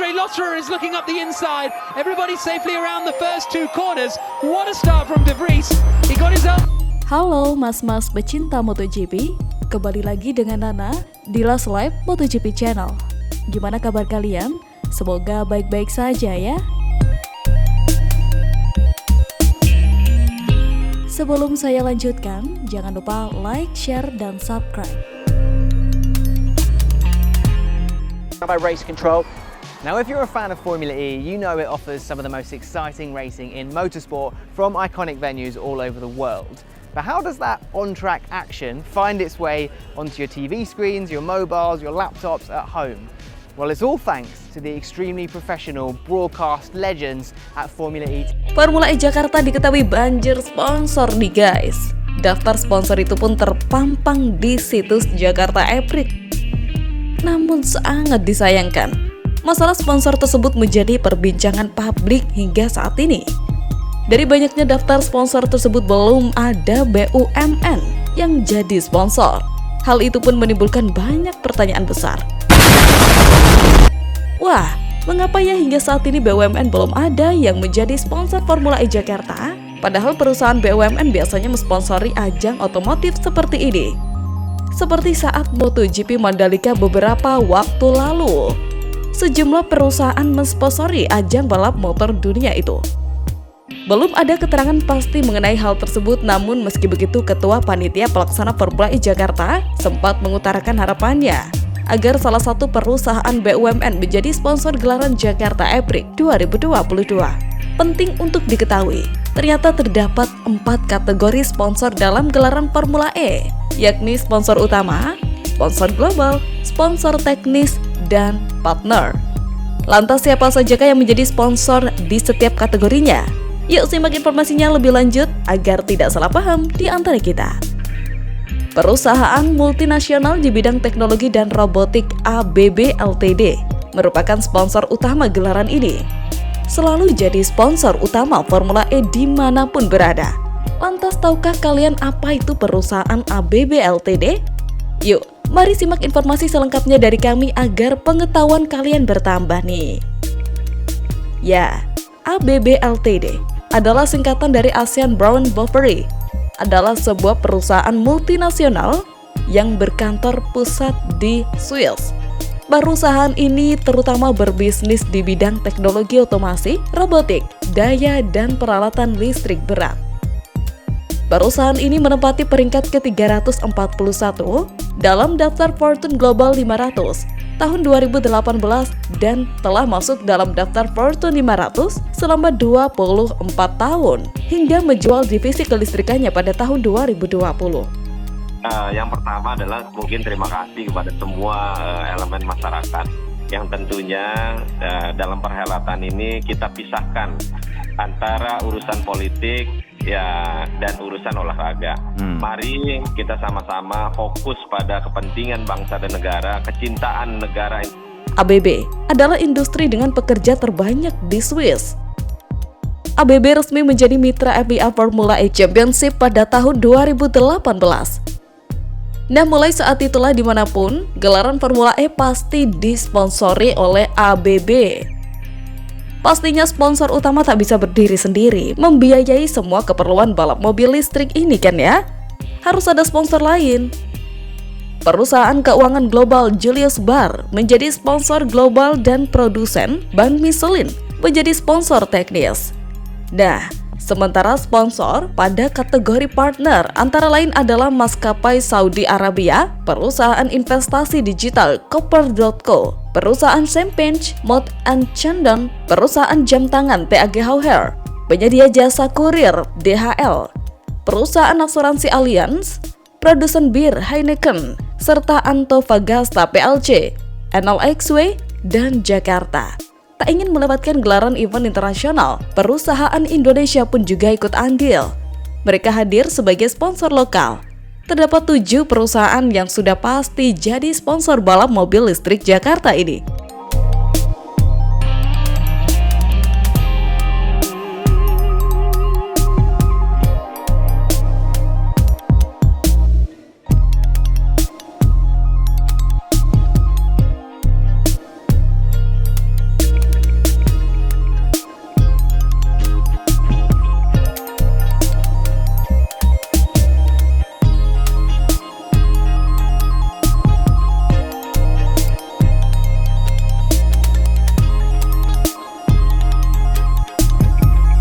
Andre Lotterer is looking up the inside. Everybody safely around the first two corners. What a start from De Vries. He got his own. Halo mas-mas pecinta MotoGP, kembali lagi dengan Nana di Last Lap MotoGP Channel. Gimana kabar kalian? Semoga baik-baik saja ya. Sebelum saya lanjutkan, jangan lupa like, share, dan subscribe. By Race Control. Now, if you're a fan of Formula E, you know it offers some of the most exciting racing in motorsport from iconic venues all over the world. But how does that on-track action find its way onto your TV screens, your mobiles, your laptops at home? Well, it's all thanks to the extremely professional broadcast legends at Formula E. Formula E Jakarta diketahui banjir sponsor nih guys. Daftar sponsor itu pun terpampang di situs Jakarta Epic. Namun sangat disayangkan, masalah sponsor tersebut menjadi perbincangan publik hingga saat ini. Dari banyaknya daftar sponsor tersebut belum ada BUMN yang jadi sponsor. Hal itu pun menimbulkan banyak pertanyaan besar. Wah, mengapa ya hingga saat ini BUMN belum ada yang menjadi sponsor Formula E Jakarta? Padahal perusahaan BUMN biasanya mensponsori ajang otomotif seperti ini. Seperti saat MotoGP Mandalika beberapa waktu lalu, sejumlah perusahaan mensponsori ajang balap motor dunia itu. Belum ada keterangan pasti mengenai hal tersebut, namun meski begitu Ketua Panitia Pelaksana Formula E Jakarta sempat mengutarakan harapannya agar salah satu perusahaan BUMN menjadi sponsor gelaran Jakarta Epic 2022. Penting untuk diketahui, ternyata terdapat 4 kategori sponsor dalam gelaran Formula E, yakni sponsor utama, sponsor global, sponsor teknis, dan partner. Lantas siapa sajakah yang menjadi sponsor di setiap kategorinya? Yuk simak informasinya lebih lanjut agar tidak salah paham di antara kita. Perusahaan multinasional di bidang teknologi dan robotik ABB Ltd merupakan sponsor utama gelaran ini. Selalu jadi sponsor utama Formula E dimanapun berada. Lantas tahukah kalian apa itu perusahaan ABB Ltd? Yuk, mari simak informasi selengkapnya dari kami agar pengetahuan kalian bertambah nih. Ya, ABB Ltd adalah singkatan dari Asian Brown Boveri, adalah sebuah perusahaan multinasional yang berkantor pusat di Swiss. Perusahaan ini terutama berbisnis di bidang teknologi otomasi, robotik, daya, dan peralatan listrik berat. Perusahaan ini menempati peringkat ke-341 dalam daftar Fortune Global 500 tahun 2018 dan telah masuk dalam daftar Fortune 500 selama 24 tahun hingga menjual divisi kelistrikannya pada tahun 2020. Yang pertama adalah mungkin terima kasih kepada semua elemen masyarakat yang tentunya dalam perhelatan ini kita pisahkan antara urusan politik ya dan urusan olahraga. Mari kita sama-sama fokus pada kepentingan bangsa dan negara, kecintaan negara. ABB adalah industri dengan pekerja terbanyak di Swiss. ABB resmi menjadi mitra FIA Formula E Championship pada tahun 2018. Nah, mulai saat itulah dimanapun, gelaran Formula E pasti disponsori oleh ABB. Pastinya sponsor utama tak bisa berdiri sendiri, membiayai semua keperluan balap mobil listrik ini kan ya? Harus ada sponsor lain. Perusahaan keuangan global Julius Baer menjadi sponsor global dan produsen ban Michelin menjadi sponsor teknis. Nah, sementara sponsor pada kategori partner antara lain adalah maskapai Saudi Arabia, perusahaan investasi digital Copper.co, perusahaan champagne Mott & Chandon, perusahaan jam tangan TAG Heuer, penyedia jasa kurir DHL, perusahaan asuransi Allianz, produsen bir Heineken, serta Antofagasta PLC, NLXW, dan Jakarta. Tak ingin melewatkan gelaran event internasional, perusahaan Indonesia pun juga ikut andil. Mereka hadir sebagai sponsor lokal. Terdapat 7 perusahaan yang sudah pasti jadi sponsor balap mobil listrik Jakarta ini.